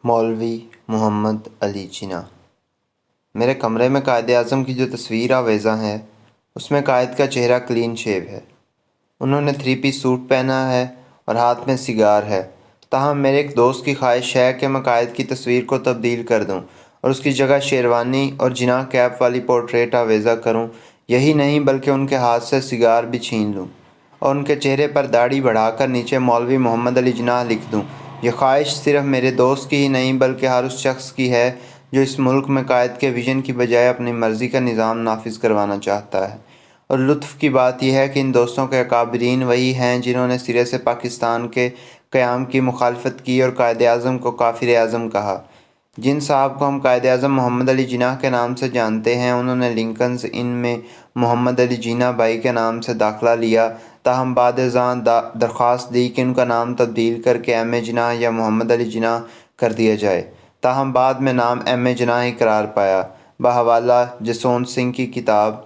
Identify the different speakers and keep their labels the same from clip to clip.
Speaker 1: مولوی محمد علی جناح۔ میرے کمرے میں قائد اعظم کی جو تصویر آویزاں ہے اس میں قائد کا چہرہ کلین شیو ہے۔ انہوں نے 3 پیس سوٹ پہنا ہے اور ہاتھ میں سگار ہے۔ تاہم میرے ایک دوست کی خواہش ہے کہ میں قائد کی تصویر کو تبدیل کر دوں اور اس کی جگہ شیروانی اور جناح کیپ والی پورٹریٹ آویزہ کروں۔ یہی نہیں بلکہ ان کے ہاتھ سے سگار بھی چھین لوں اور ان کے چہرے پر داڑھی بڑھا کر نیچے مولوی محمد علی جناح لکھ دوں۔ یہ خواہش صرف میرے دوست کی ہی نہیں بلکہ ہر اس شخص کی ہے جو اس ملک میں قائد کے ویژن کی بجائے اپنی مرضی کا نظام نافذ کروانا چاہتا ہے۔ اور لطف کی بات یہ ہے کہ ان دوستوں کے اکابرین وہی ہیں جنہوں نے سرے سے پاکستان کے قیام کی مخالفت کی اور قائد اعظم کو کافر اعظم کہا۔ جن صاحب کو ہم قائد اعظم محمد علی جناح کے نام سے جانتے ہیں انہوں نے لنکنز ان میں محمد علی جناح بھائی کے نام سے داخلہ لیا، تاہم بعد ازاں درخواست دی کہ ان کا نام تبدیل کر کے ایم اے جناح یا محمد علی جناح کر دیا جائے، تاہم بعد میں نام ایم اے جناح ہی قرار پایا۔ بحوالہ جسونت سنگھ کی کتاب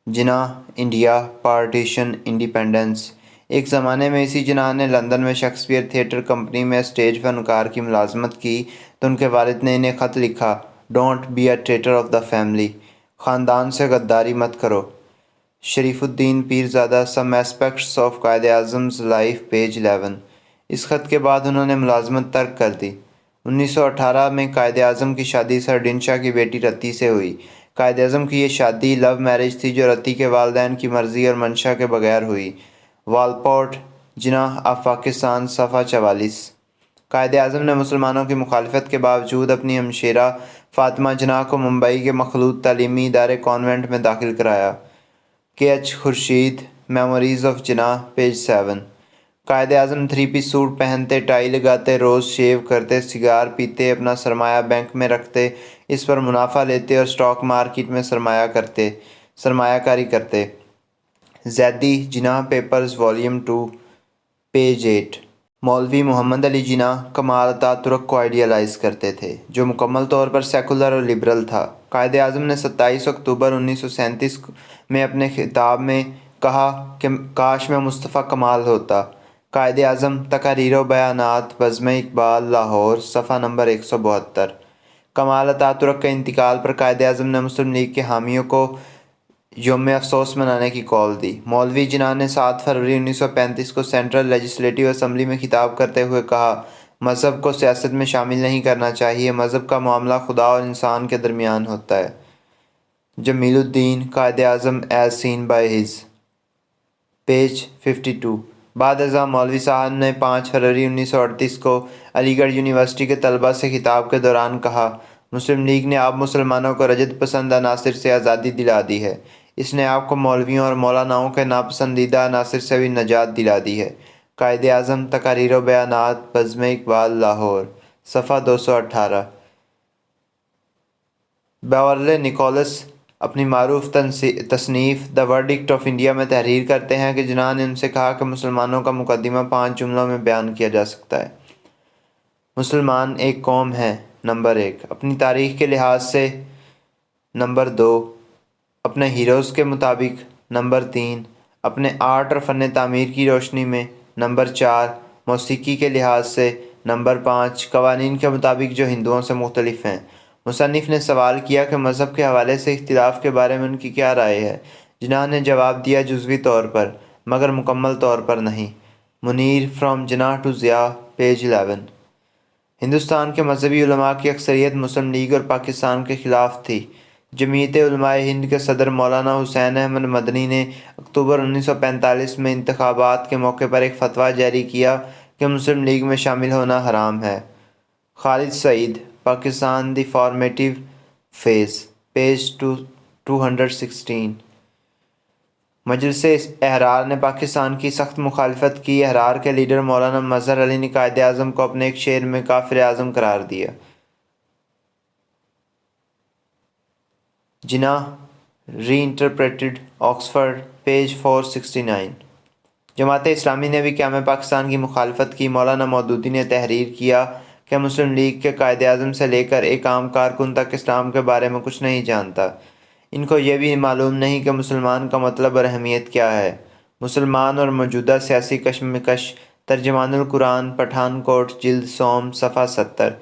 Speaker 1: جناح انڈیا پارٹیشن انڈیپینڈنس۔ ایک زمانے میں اسی جناح نے لندن میں شیکسپیئر تھیٹر کمپنی میں اسٹیج فنکار کی ملازمت کی تو ان کے والد نے انہیں خط لکھا، don't be a traitor of the family, خاندان سے غداری مت کرو۔ شریف الدین پیرزادہ، سم aspects of Quaid اعظم's life, page 11۔ اس خط کے بعد انہوں نے ملازمت ترک کر دی۔ 1918 میں قائد اعظم کی شادی سر ڈنشا کی بیٹی رتی سے ہوئی۔ قائد اعظم کی یہ شادی لو میرج تھی جو رتی کے والدین کی مرضی اور منشا کے بغیر ہوئی۔ والپورٹ جناح آف پاکستان، صفحہ 44۔ قائد اعظم نے مسلمانوں کی مخالفت کے باوجود اپنی ہمشیرہ فاطمہ جناح کو ممبئی کے مخلوط تعلیمی ادارے کانوینٹ میں داخل کرایا۔ K H Khurshid, memories of Jinnah, page 7۔ قائد اعظم 3 پیس سوٹ پہنتے، ٹائی لگاتے، روز شیو کرتے، سگار پیتے، اپنا سرمایہ بینک میں رکھتے، اس پر منافع لیتے اور اسٹاک مارکیٹ میں سرمایہ کاری کرتے۔ زیدی، جناح پیپرز، والیوم 2، پیج 8۔ مولوی محمد علی جناح کمال اتاترک کو آئیڈیلائز کرتے تھے جو مکمل طور پر سیکولر اور لبرل تھا۔ قائد اعظم نے 27 اکتوبر 1937 میں اپنے خطاب میں کہا کہ کاش میں مصطفیٰ کمال ہوتا۔ قائد اعظم، تقاریر و بیانات، بزم اقبال، لاہور، صفحہ نمبر 172۔ کمال اتاترک کے انتقال پر قائد اعظم نے مسلم لیگ کے حامیوں کو یوم افسوس منانے کی کال دی۔ مولوی جناح نے 7 فروری 1935 کو سینٹرل لیجسلیٹو اسمبلی میں خطاب کرتے ہوئے کہا، مذہب کو سیاست میں شامل نہیں کرنا چاہیے، مذہب کا معاملہ خدا اور انسان کے درمیان ہوتا ہے۔ Jamiluddin, Quaid Azam as seen by his, page 52۔ بعد ازاں مولوی صاحب نے 5 فروری 1938 کو علی گڑھ یونیورسٹی کے طلباء سے خطاب کے دوران کہا، مسلم لیگ نے آپ مسلمانوں کو رجت پسند عناصر سے آزادی دلا دی ہے، اس نے آپ کو مولویوں اور مولاناؤں کے ناپسندیدہ عناصر سے بھی نجات دلا دی ہے۔ قائد اعظم، تقاریر و بیانات، بزم اقبال، لاہور، صفحہ 218۔ بیورلے نکولس اپنی معروف تصنیف دی ورڈکٹ آف انڈیا میں تحریر کرتے ہیں کہ جناح نے ان سے کہا کہ مسلمانوں کا مقدمہ 5 جملوں میں بیان کیا جا سکتا ہے۔ مسلمان ایک قوم ہے، نمبر 1، اپنی تاریخ کے لحاظ سے، نمبر 2، اپنے ہیروز کے مطابق، نمبر 3، اپنے آرٹ اور فن تعمیر کی روشنی میں، نمبر 4، موسیقی کے لحاظ سے، نمبر 5، قوانین کے مطابق جو ہندوؤں سے مختلف ہیں۔ مصنف نے سوال کیا کہ مذہب کے حوالے سے اختلاف کے بارے میں ان کی کیا رائے ہے۔ جناح نے جواب دیا، جزوی طور پر، مگر مکمل طور پر نہیں۔ Munir, from Jinnah to Zia, page 11۔ Hindustan کے مذہبی علماء کی اکثریت مسلم لیگ اور پاکستان کے خلاف تھی۔ جمعیت علماء ہند کے صدر مولانا حسین احمد مدنی نے اکتوبر 1945 میں انتخابات کے موقع پر ایک فتویٰ جاری کیا کہ مسلم لیگ میں شامل ہونا حرام ہے۔ خالد سعید، پاکستان دی فارمیٹیو فیز، پیج 216۔ مجلس احرار نے پاکستان کی سخت مخالفت کی۔ احرار کے لیڈر مولانا مظہر علی نے قائد اعظم کو اپنے ایک شعر میں کافر اعظم قرار دیا۔ جناح ری interpreted, Oxford, page 469۔ Jamaat Islami نے بھی قیام پاکستان کی مخالفت کی۔ مولانا مودودی نے تحریر کیا کہ مسلم لیگ کے قائد اعظم سے لے کر ایک عام کارکن تک اسلام کے بارے میں کچھ نہیں جانتا۔ ان کو یہ بھی معلوم نہیں کہ مسلمان کا مطلب اور اہمیت کیا ہے۔ مسلمان اور موجودہ سیاسی کشمکش، ترجمان القرآن، پٹھان کوٹ، جلد سوم، صفحہ 70۔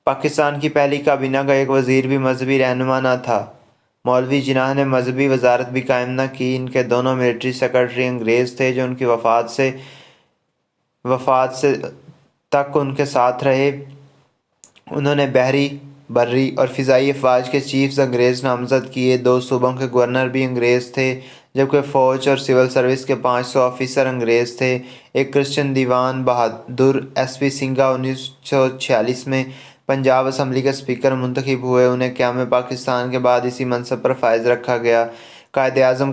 Speaker 1: پاکستان کی پہلی کابینہ کا ایک وزیر بھی مذہبی رہنما نہ تھا۔ مولوی جناح نے مذہبی وزارت بھی قائم نہ کی۔ ان کے دونوں ملٹری سیکرٹری انگریز تھے جو ان کی وفات سے تک ان کے ساتھ رہے۔ انہوں نے بحری، بری اور فضائی افواج کے چیفز انگریز نامزد کیے۔ 2 صوبوں کے گورنر بھی انگریز تھے، جبکہ فوج اور سول سروس کے 500 آفیسر انگریز تھے۔ ایک کرسچن دیوان بہادر ایس پی سنگھا 1946 میں پنجاب اسمبلی کے اسپیکر منتخب ہوئے۔ انہیں قیام پاکستان کے بعد اسی منصب پر فائز رکھا گیا۔ قائد اعظم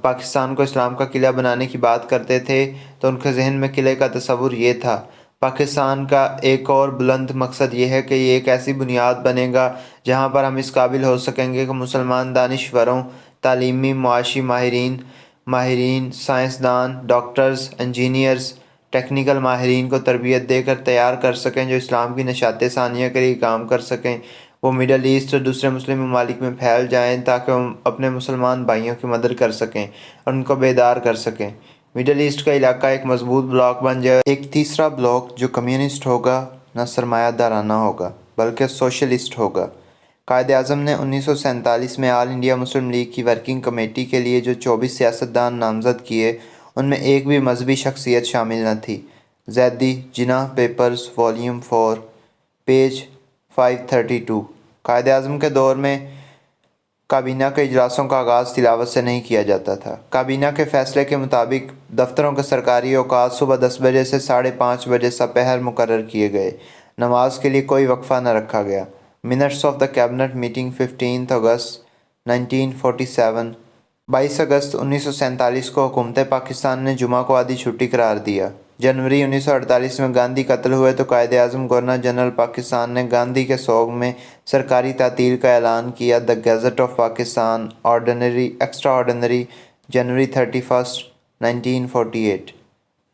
Speaker 1: پاکستان کو اسلام کا قلعہ بنانے کی بات کرتے تھے تو ان کے ذہن میں قلعے کا تصور یہ تھا۔ پاکستان کا ایک اور بلند مقصد یہ ہے کہ یہ ایک ایسی بنیاد بنے گا جہاں پر ہم اس قابل ہو سکیں گے کہ مسلمان دانشوروں، تعلیمی معاشی ماہرین، سائنسدان، ڈاکٹرز، انجینئرز، ٹیکنیکل ماہرین کو تربیت دے کر تیار کر سکیں جو اسلام کی نشاط ثانیہ کے لیے کام کر سکیں۔ وہ مڈل ایسٹ اور دوسرے مسلم ممالک میں پھیل جائیں تاکہ وہ اپنے مسلمان بھائیوں کی مدد کر سکیں اور ان کو بیدار کر سکیں۔ مڈل ایسٹ کا علاقہ ایک مضبوط بلاک بن جائے۔ ایک تیسرا بلاک جو کمیونسٹ ہوگا، نہ سرمایہ دارانہ ہوگا بلکہ سوشلسٹ ہوگا۔ قائد اعظم نے 1947 میں آل انڈیا مسلم لیگ کی ورکنگ کمیٹی کے لیے جو 24 سیاستدان نامزد کیے ان میں ایک بھی مذہبی شخصیت شامل نہ تھی۔ زیدی، جناح papers, volume 4، page 532۔ Quaid Azam کے دور میں کابینہ کے اجلاسوں کا آغاز تلاوت سے نہیں کیا جاتا تھا۔ کابینہ کے فیصلے کے مطابق دفتروں کے سرکاری اوقات صبح 10 بجے سے 5:30 بجے سپہر مقرر کیے گئے۔ نماز کے لیے کوئی وقفہ نہ رکھا گیا۔ Minutes of the cabinet meeting 15 اگست 1947۔ 22 اگست 1947 کو حکومت پاکستان نے جمعہ کو آدھی چھٹی قرار دیا۔ جنوری 1948 میں گاندھی قتل ہوئے تو قائد اعظم گورنر جنرل پاکستان نے گاندھی کے سوگ میں سرکاری تعطیل کا اعلان کیا۔ The Gazette of Pakistan extraordinary January, جنوری 31، 1948۔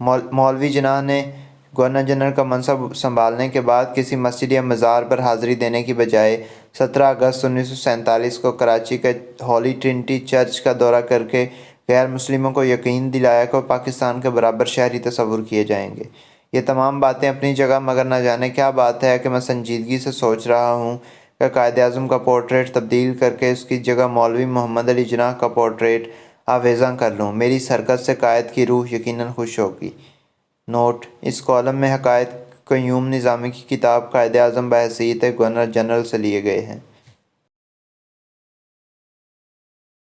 Speaker 1: مولوی جناح نے گورنر جنرل کا منصب سنبھالنے کے بعد کسی مسجد یا مزار پر حاضری دینے کی بجائے 17 اگست 1947 کو کراچی کے ہولی ٹرنٹی چرچ کا دورہ کر کے غیر مسلموں کو یقین دلایا کہ وہ پاکستان کے برابر شہری تصور کیے جائیں گے۔ یہ تمام باتیں اپنی جگہ، مگر نہ جانے کیا بات ہے کہ میں سنجیدگی سے سوچ رہا ہوں کہ قائد اعظم کا پورٹریٹ تبدیل کر کے اس کی جگہ مولوی محمد علی جناح کا پورٹریٹ آویزاں کر لوں۔ میری اس حرکت سے قائد کی روح یقیناً خوش ہوگی۔ نوٹ: اس کالم میں حقائق قیوم نظامی کی کتاب قائد اعظم بحیثیت گورنر جنرل سے لیے گئے ہیں۔